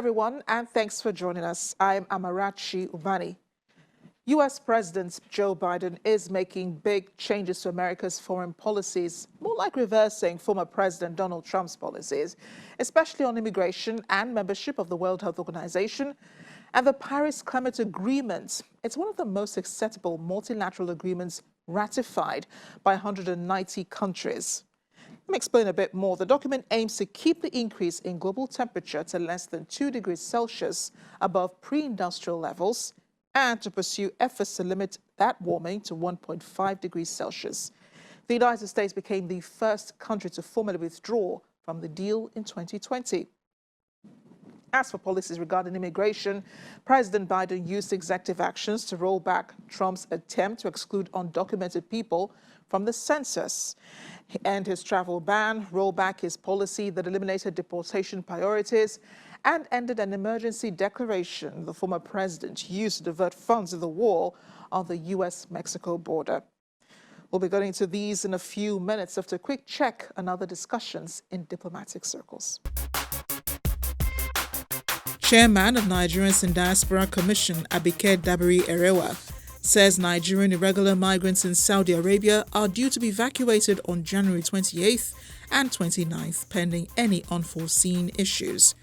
everyone, and thanks for joining us. I'm Amarachi Ubani. U.S. President Joe Biden is making big changes to America's foreign policies, more like reversing former President Donald Trump's policies, especially on immigration and membership of the World Health Organization and the Paris Climate Agreement. It's one of the most acceptable multilateral agreements ratified by 190 countries. Let me explain a bit more. The document aims to keep the increase in global temperature to less than 2 degrees Celsius above pre-industrial levels and to pursue efforts to limit that warming to 1.5 degrees Celsius. The United States became the first country to formally withdraw from the deal in 2020. As for policies regarding immigration, President Biden used executive actions to roll back Trump's attempt to exclude undocumented people from the census, end his travel ban, roll back his policy that eliminated deportation priorities, and ended an emergency declaration the former president used to divert funds to the war on the U.S.-Mexico border. We'll be going into these in a few minutes after a quick check on other discussions in diplomatic circles. Chairman of Nigerians in Diaspora Commission, Abike Dabiri Erewa, says Nigerian irregular migrants in Saudi Arabia are due to be evacuated on January 28th and 29th, pending any unforeseen issues.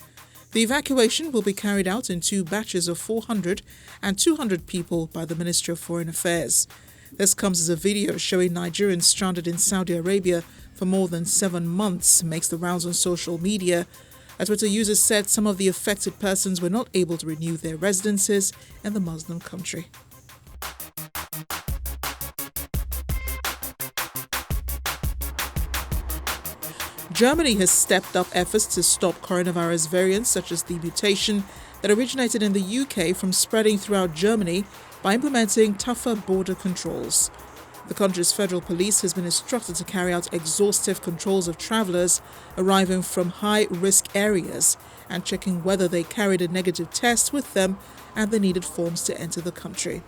The evacuation will be carried out in 2 batches of 400 and 200 people by the Ministry of Foreign Affairs. This comes as a video showing Nigerians stranded in Saudi Arabia for more than 7 months makes the rounds on social media. A Twitter user said some of the affected persons were not able to renew their residences in the Muslim country. Germany has stepped up efforts to stop coronavirus variants such as the mutation that originated in the UK from spreading throughout Germany by implementing tougher border controls. The country's federal police has been instructed to carry out exhaustive controls of travellers arriving from high-risk areas and checking whether they carried a negative test with them and the needed forms to enter the country.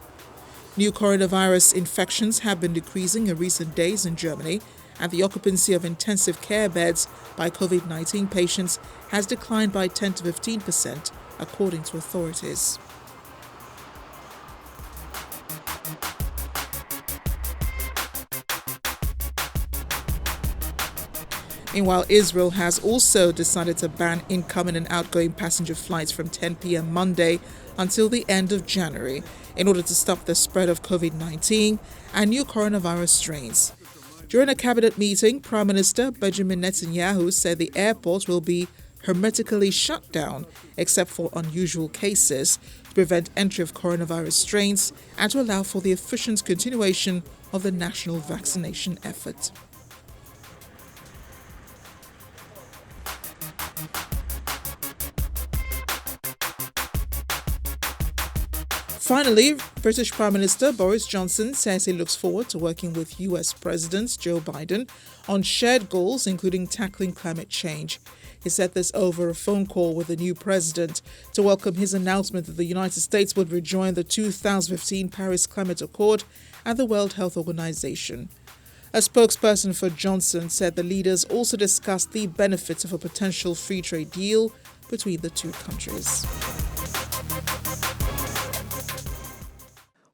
New coronavirus infections have been decreasing in recent days in Germany, and the occupancy of intensive care beds by COVID-19 patients has declined by 10 to 15%, according to authorities. Meanwhile, Israel has also decided to ban incoming and outgoing passenger flights from 10 p.m. Monday until the end of January in order to stop the spread of COVID-19 and new coronavirus strains. During a cabinet meeting, Prime Minister Benjamin Netanyahu said the airport will be hermetically shut down except for unusual cases to prevent entry of coronavirus strains and to allow for the efficient continuation of the national vaccination effort. Finally, British Prime Minister Boris Johnson says he looks forward to working with U.S. President Joe Biden on shared goals, including tackling climate change. He said this over a phone call with the new president to welcome his announcement that the United States would rejoin the 2015 Paris Climate Accord and the World Health Organization. A spokesperson for Johnson said the leaders also discussed the benefits of a potential free trade deal between the two countries.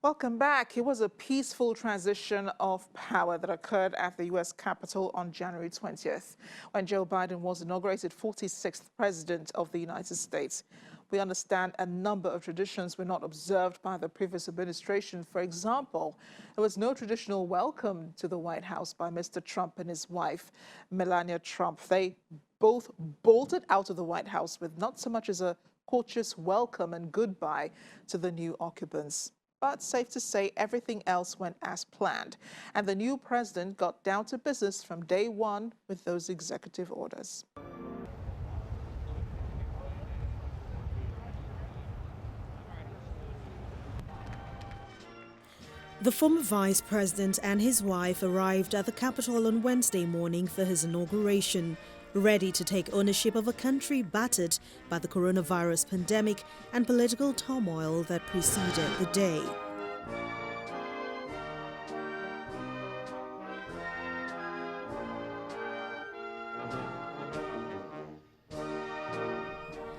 Welcome back. It was a peaceful transition of power that occurred at the U.S. Capitol on January 20th, when Joe Biden was inaugurated 46th President of the United States. We understand a number of traditions were not observed by the previous administration. For example, there was no traditional welcome to the White House by Mr. Trump and his wife, Melania Trump. They both bolted out of the White House with not so much as a courteous welcome and goodbye to the new occupants. But safe to say everything else went as planned, and the new president got down to business from day one with those executive orders. The former vice president and his wife arrived at the Capitol on Wednesday morning for his inauguration, ready to take ownership of a country battered by the coronavirus pandemic and political turmoil that preceded the day.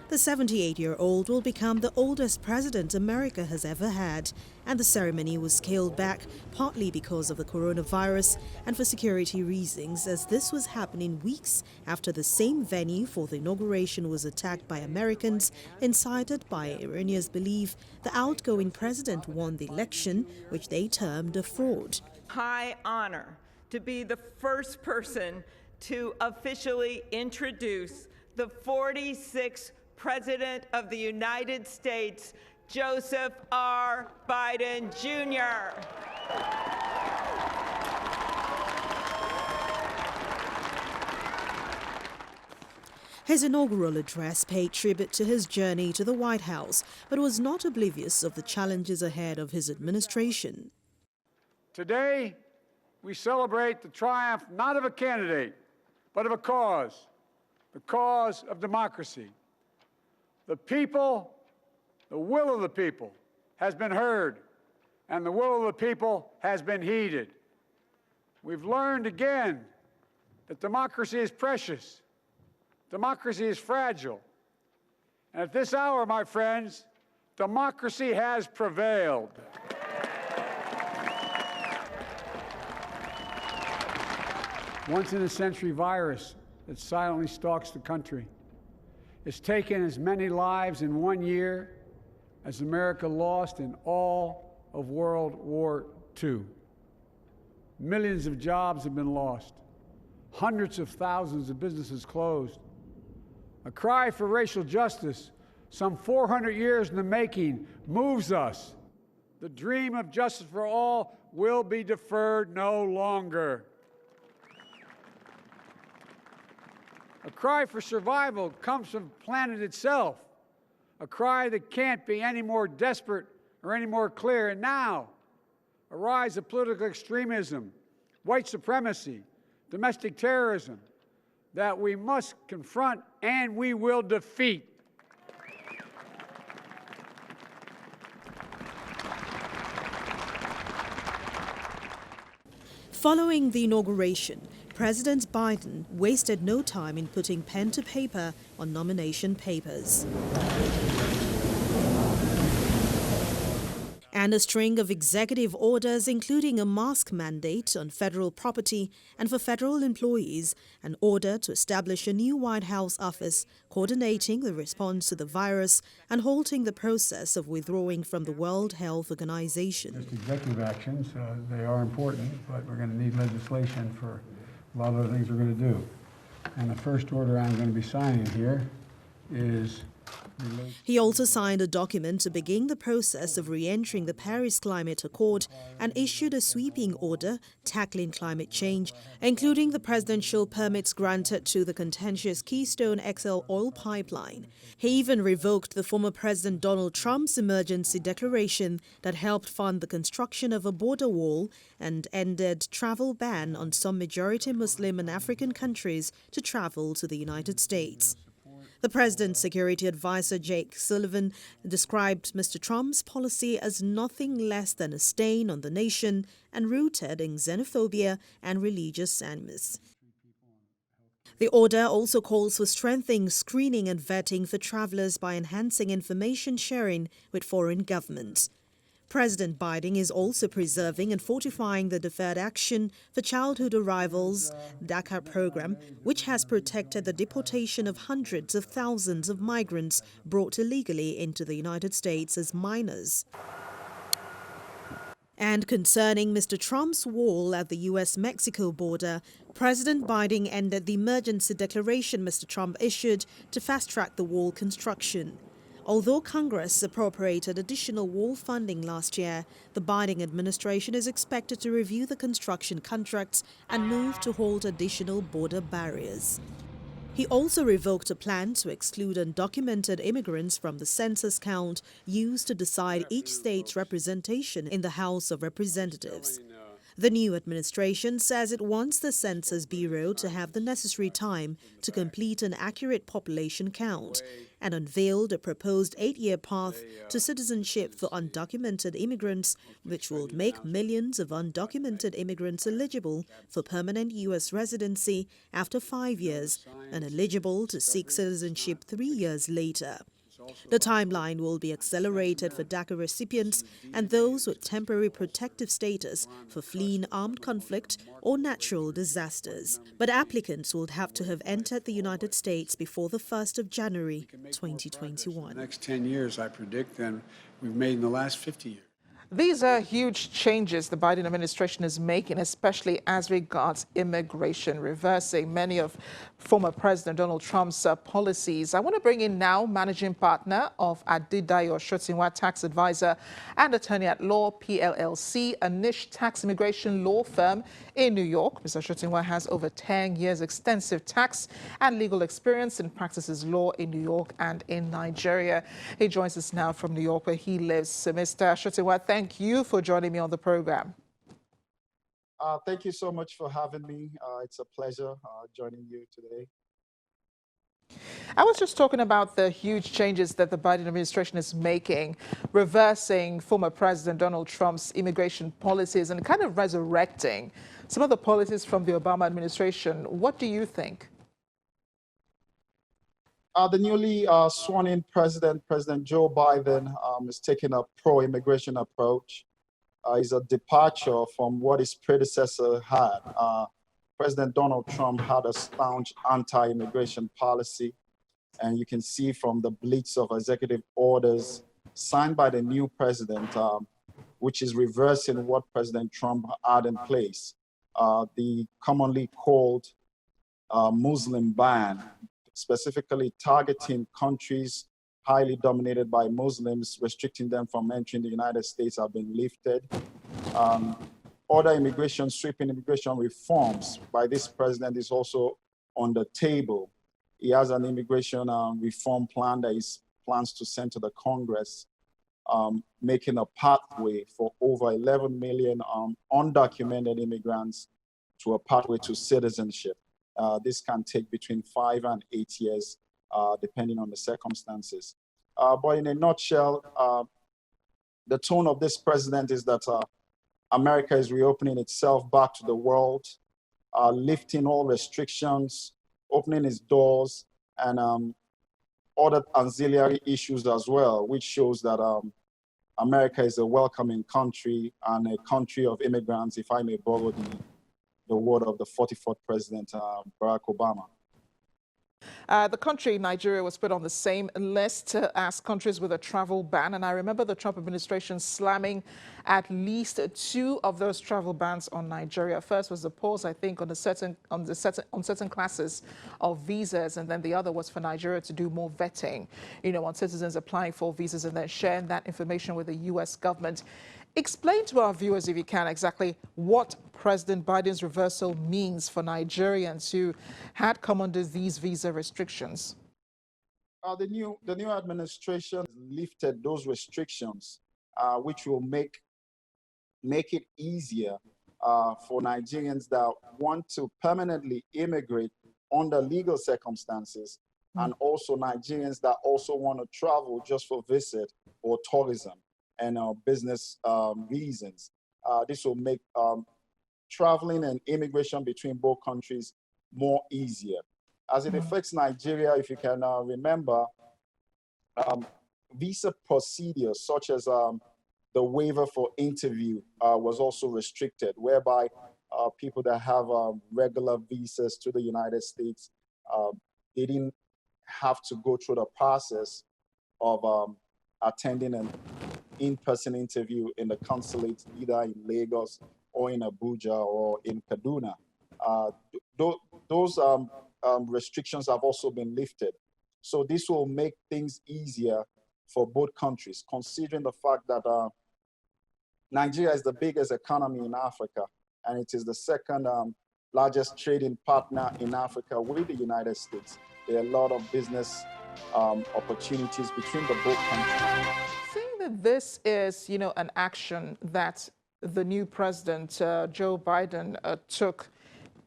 The 78-year-old will become the oldest president America has ever had, and the ceremony was scaled back partly because of the coronavirus and for security reasons, as this was happening weeks after the same venue for the inauguration was attacked by Americans, incited by Iranians believe the outgoing president won the election, which they termed a fraud. High honor to be the first person to officially introduce the 46th President of the United States, Joseph R. Biden, Jr. His inaugural address paid tribute to his journey to the White House, but was not oblivious of the challenges ahead of his administration. Today, we celebrate the triumph not of a candidate, but of a cause, the cause of democracy. The people, the will of the people has been heard, and the will of the people has been heeded. We've learned again that democracy is precious, democracy is fragile. And at this hour, my friends, democracy has prevailed. Once-in-a-century virus that silently stalks the country. It's taken as many lives in 1 year as America lost in all of World War II. Millions of jobs have been lost. Hundreds of thousands of businesses closed. A cry for racial justice, some 400 years in the making, moves us. The dream of justice for all will be deferred no longer. A cry for survival comes from the planet itself, a cry that can't be any more desperate or any more clear. And now, a rise of political extremism, white supremacy, domestic terrorism, that we must confront and we will defeat. Following the inauguration, President Biden wasted no time in putting pen to paper on nomination papers. And a string of executive orders, including a mask mandate on federal property and for federal employees, an order to establish a new White House office coordinating the response to the virus and halting the process of withdrawing from the World Health Organization. Just executive actions, they are important, but we're going to need legislation for a lot of the things we're going to do. And the first order I'm going to be signing here is... He also signed a document to begin the process of re-entering the Paris Climate Accord and issued a sweeping order tackling climate change, including the presidential permits granted to the contentious Keystone XL oil pipeline. He even revoked the former President Donald Trump's emergency declaration that helped fund the construction of a border wall and ended travel ban on some majority Muslim and African countries to travel to the United States. The president's security advisor, Jake Sullivan, described Mr. Trump's policy as nothing less than a stain on the nation and rooted in xenophobia and religious animus. The order also calls for strengthening screening and vetting for travelers by enhancing information sharing with foreign governments. President Biden is also preserving and fortifying the Deferred Action for Childhood Arrivals DACA program, which has protected the deportation of hundreds of thousands of migrants brought illegally into the United States as minors. And concerning Mr. Trump's wall at the U.S.-Mexico border, President Biden ended the emergency declaration Mr. Trump issued to fast-track the wall construction. Although Congress appropriated additional wall funding last year, the Biden administration is expected to review the construction contracts and move to halt additional border barriers. He also revoked a plan to exclude undocumented immigrants from the census count used to decide each state's representation in the House of Representatives. The new administration says it wants the Census Bureau to have the necessary time to complete an accurate population count and unveiled a proposed 8-year path to citizenship for undocumented immigrants, which will make millions of undocumented immigrants eligible for permanent U.S. residency after 5 years and eligible to seek citizenship 3 years later. The timeline will be accelerated for DACA recipients and those with temporary protective status for fleeing armed conflict or natural disasters. But applicants will have to have entered the United States before the 1st of January 2021. The next 10 years, I predict, than we've made in the last 50 years. These are huge changes the Biden administration is making, especially as regards immigration, reversing many of former President Donald Trump's policies. I want to bring in now managing partner of Adedayo Shotinwa Tax Advisor and Attorney at Law, PLLC, a niche tax immigration law firm in New York. Mr. Shotinwa has over 10 years extensive tax and legal experience and practices law in New York and in Nigeria. He joins us now from New York, where he lives. So, Mr. Shotinwa, thank you for joining me on the program. Thank you so much for having me. It's a pleasure joining you today. I was just talking about the huge changes that the Biden administration is making, reversing former President Donald Trump's immigration policies and kind of resurrecting some of the policies from the Obama administration. What do you think? The newly sworn-in President Joe Biden, is taking a pro-immigration approach. Is a departure from what his predecessor had. President Donald Trump had a staunch anti-immigration policy, and you can see from the blitz of executive orders signed by the new president, which is reversing what President Trump had in place. The commonly called Muslim ban, specifically targeting countries highly dominated by Muslims, restricting them from entering the United States, have been lifted. Other sweeping immigration reforms by this president is also on the table. He has an immigration reform plan that he plans to send to the Congress, making a pathway for over 11 million undocumented immigrants to a pathway to citizenship. This can take between 5 and 8 years, depending on the circumstances. But in a nutshell, the tone of this president is that America is reopening itself back to the world, lifting all restrictions, opening its doors, and other ancillary issues as well, which shows that America is a welcoming country and a country of immigrants, if I may borrow the word of the 44th President, Barack Obama. The country, Nigeria, was put on the same list as countries with a travel ban. And I remember the Trump administration slamming at least 2 of those travel bans on Nigeria. First was the pause, I think, on certain classes of visas. And then the other was for Nigeria to do more vetting, on citizens applying for visas and then sharing that information with the U.S. government. Explain to our viewers, if you can, exactly what President Biden's reversal means for Nigerians who had come under these visa restrictions. The new administration lifted those restrictions, which will make it easier for Nigerians that want to permanently immigrate under legal circumstances, and also Nigerians that also want to travel just for visit or tourism and business reasons. This will make traveling and immigration between both countries more easier. As it affects Nigeria, if you can remember, visa procedures such as the waiver for interview was also restricted, whereby people that have regular visas to the United States, they didn't have to go through the process of attending an in-person interview in the consulate, either in Lagos or in Abuja or in Kaduna. Those restrictions have also been lifted. So this will make things easier for both countries, considering the fact that Nigeria is the biggest economy in Africa, and it is the second largest trading partner in Africa with the United States. There are a lot of business opportunities between the both countries. Saying that this is, an action that the new president, Joe Biden, took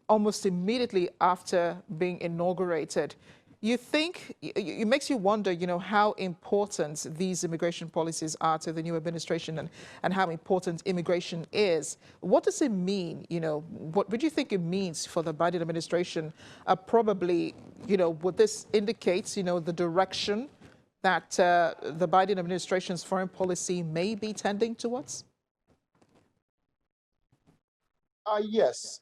almost immediately after being inaugurated. You think it makes you wonder, how important these immigration policies are to the new administration, and how important immigration is. What does it mean? What would you think it means for the Biden administration? Probably, would this indicate, the direction that the Biden administration's foreign policy may be tending towards? Yes.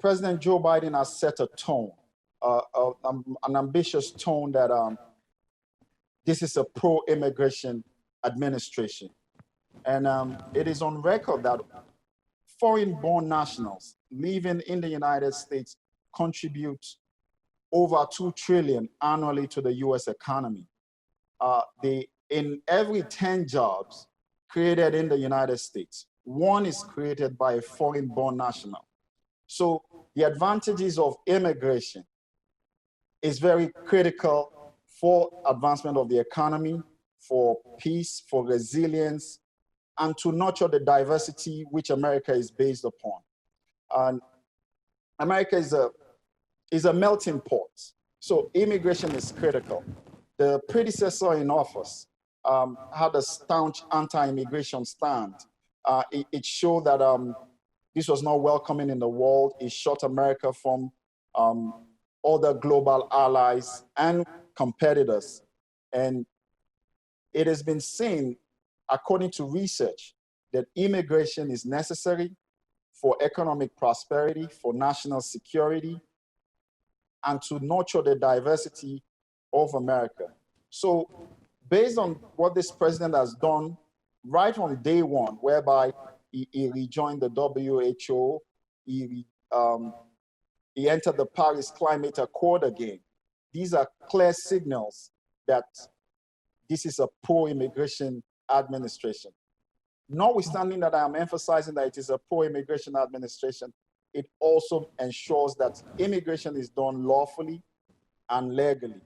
President Joe Biden has set a tone, an ambitious tone that this is a pro-immigration administration. And it is on record that foreign-born nationals living in the United States contribute over $2 trillion annually to the U.S. economy. In every 10 jobs created in the United States, one is created by a foreign-born national. So the advantages of immigration is very critical for advancement of the economy, for peace, for resilience, and to nurture the diversity which America is based upon. And America is a melting pot. So immigration is critical. The predecessor in office had a staunch anti-immigration stand. It showed that this was not welcoming in the world. It shut America from other global allies and competitors. And it has been seen, according to research, that immigration is necessary for economic prosperity, for national security, and to nurture the diversity of America. So based on what this president has done right on day one, whereby he rejoined the WHO, he entered the Paris Climate Accord again. These are clear signals that this is a pro-immigration administration. Notwithstanding that I am emphasizing that it is a pro-immigration administration, it also ensures that immigration is done lawfully and legally.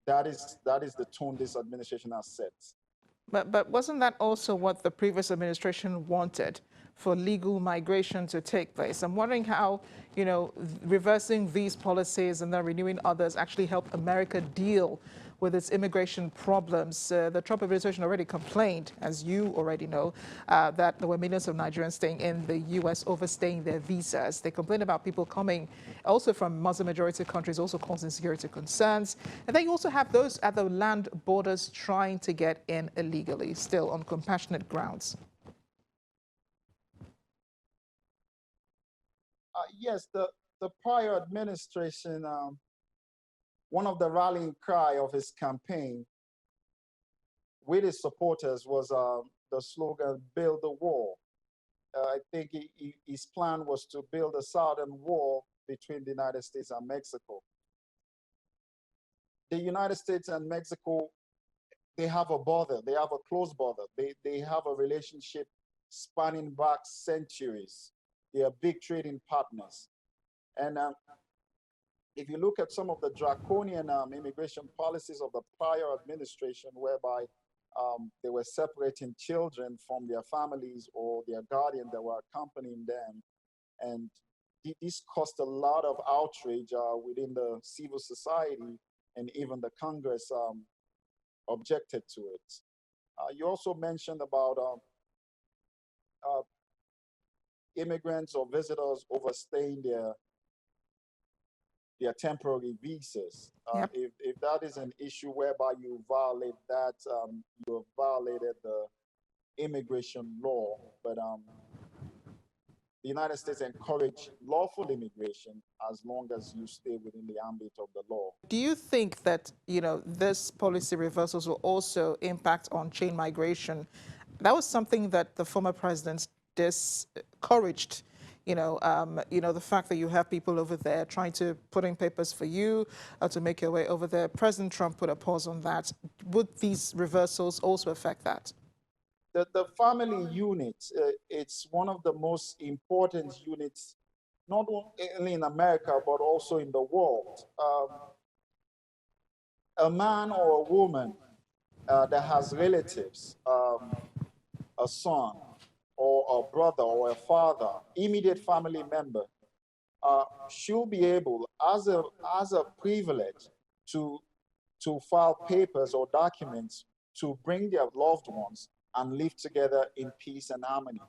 That is the tone this administration has set. But wasn't that also what the previous administration wanted, for legal migration to take place? I'm wondering how, reversing these policies and then renewing others actually help America deal with its immigration problems. The Trump administration already complained, as you already know, that there were millions of Nigerians staying in the U.S. overstaying their visas. They complained about people coming also from Muslim-majority countries, also causing security concerns. And then you also have those at the land borders trying to get in illegally, still on compassionate grounds. Yes, the prior administration, one of the rallying cry of his campaign with his supporters was the slogan, "Build the Wall." I think his plan was to build a southern wall between the United States and Mexico. The United States and Mexico, they have a border, they have a close border. They have a relationship spanning back centuries. They are big trading partners. And if you look at some of the draconian immigration policies of the prior administration, whereby they were separating children from their families or their guardian that were accompanying them, and this caused a lot of outrage within the civil society, and even the Congress objected to it. You also mentioned about immigrants or visitors overstaying their temporary visas. Yep. If that is an issue whereby you violate that, you have violated the immigration law. But the United States encourage lawful immigration as long as you stay within the ambit of the law. Do you think that, this policy reversals will also impact on chain migration? That was something that the former president discouraged. The fact that you have people over there trying to put in papers for you to make your way over there. President Trump put a pause on that. Would these reversals also affect that? The family unit, it's one of the most important units, not only in America, but also in the world. A man or a woman that has relatives a son, or a brother, or a father, immediate family member, should be able, as a privilege, to file papers or documents to bring their loved ones and live together in peace and harmony.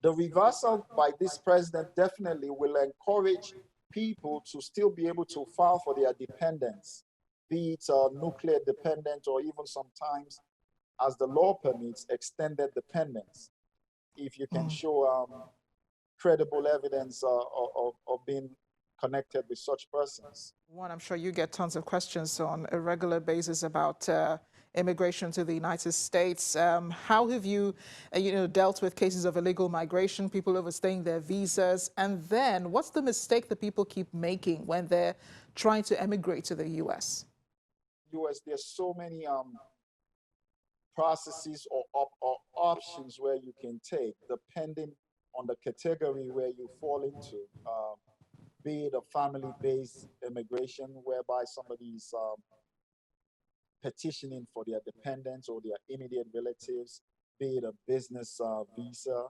The reversal by this president definitely will encourage people to still be able to file for their dependents, be it nuclear dependent or even sometimes, as the law permits, extended dependence, if you can show credible evidence of being connected with such persons. One, I'm sure you get tons of questions on a regular basis about immigration to the United States. How have you, dealt with cases of illegal migration, people overstaying their visas? And then what's the mistake that people keep making when they're trying to emigrate to the U.S.? There's so many processes or options where you can take, depending on the category where you fall into. Be it a family-based immigration, whereby somebody is petitioning for their dependents or their immediate relatives, be it a business visa,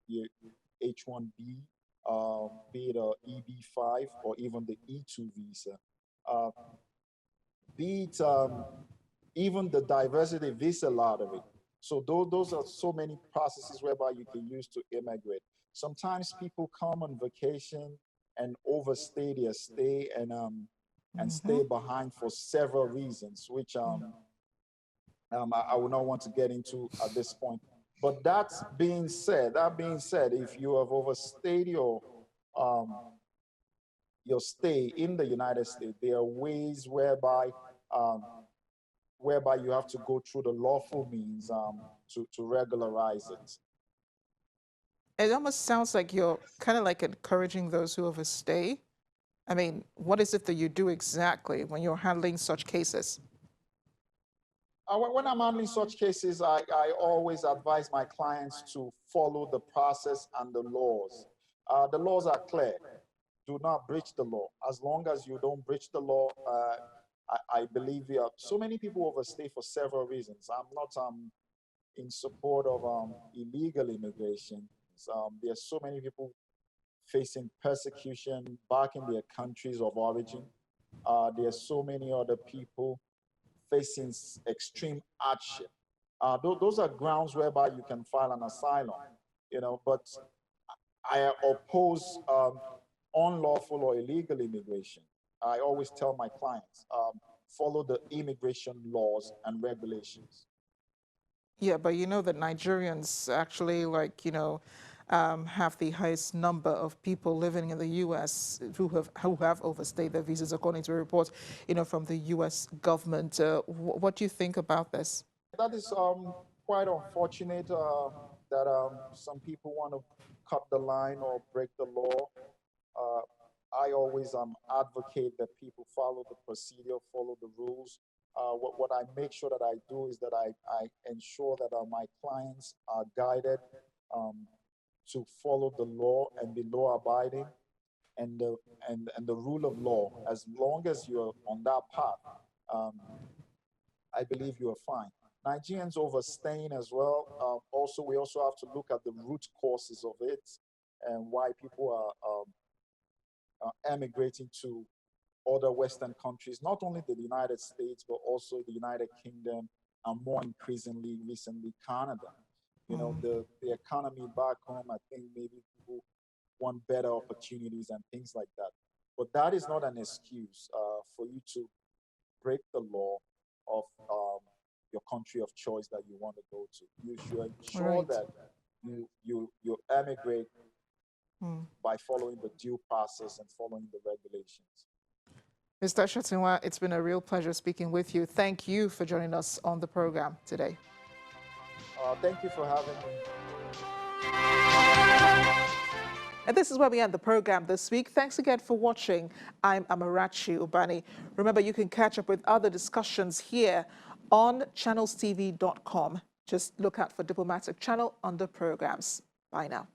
your H-1B, be it a EB-5 or even the E-2 visa, be it even the diversity visa lottery. So those are so many processes whereby you can use to immigrate. Sometimes people come on vacation and overstay their stay and stay behind for several reasons, which I would not want to get into at this point. But that being said, if you have overstayed your stay in the United States, there are ways whereby you have to go through the lawful means to regularize it. It almost sounds like you're kind of like encouraging those who overstay. I mean, what is it that you do exactly when you're handling such cases? When I'm handling such cases, I always advise my clients to follow the process and the laws. The laws are clear. Do not breach the law. As long as you don't breach the law, I believe so many people overstay for several reasons. I'm not in support of illegal immigration. There's so many people facing persecution back in their countries of origin. There's so many other people facing extreme hardship. Those are grounds whereby you can file an asylum, but I oppose unlawful or illegal immigration. I always tell my clients, follow the immigration laws and regulations. Yeah, but you know that Nigerians actually, have the highest number of people living in the U.S. who have overstayed their visas, according to a report, from the U.S. government. What do you think about this? That is quite unfortunate that some people want to cut the line or break the law. I always advocate that people follow the procedure, follow the rules. What I make sure that I do is that I ensure that my clients are guided to follow the law and be law abiding and the rule of law. As long as you're on that path, I believe you are fine. Nigerians overstaying as well. We also have to look at the root causes of it and why people are emigrating to other Western countries, not only the United States, but also the United Kingdom, and more increasingly, recently, Canada. The economy back home, I think maybe people want better opportunities and things like that. But that is not an excuse for you to break the law of your country of choice that you want to go to. You should ensure that you emigrate by following the due process and following the regulations. Mr. Shatinwa, it's been a real pleasure speaking with you. Thank you for joining us on the program today. Thank you for having me. And this is where we end the program this week. Thanks again for watching. I'm Amarachi Ubani. Remember, you can catch up with other discussions here on channelstv.com. Just look out for Diplomatic Channel under programs. Bye now.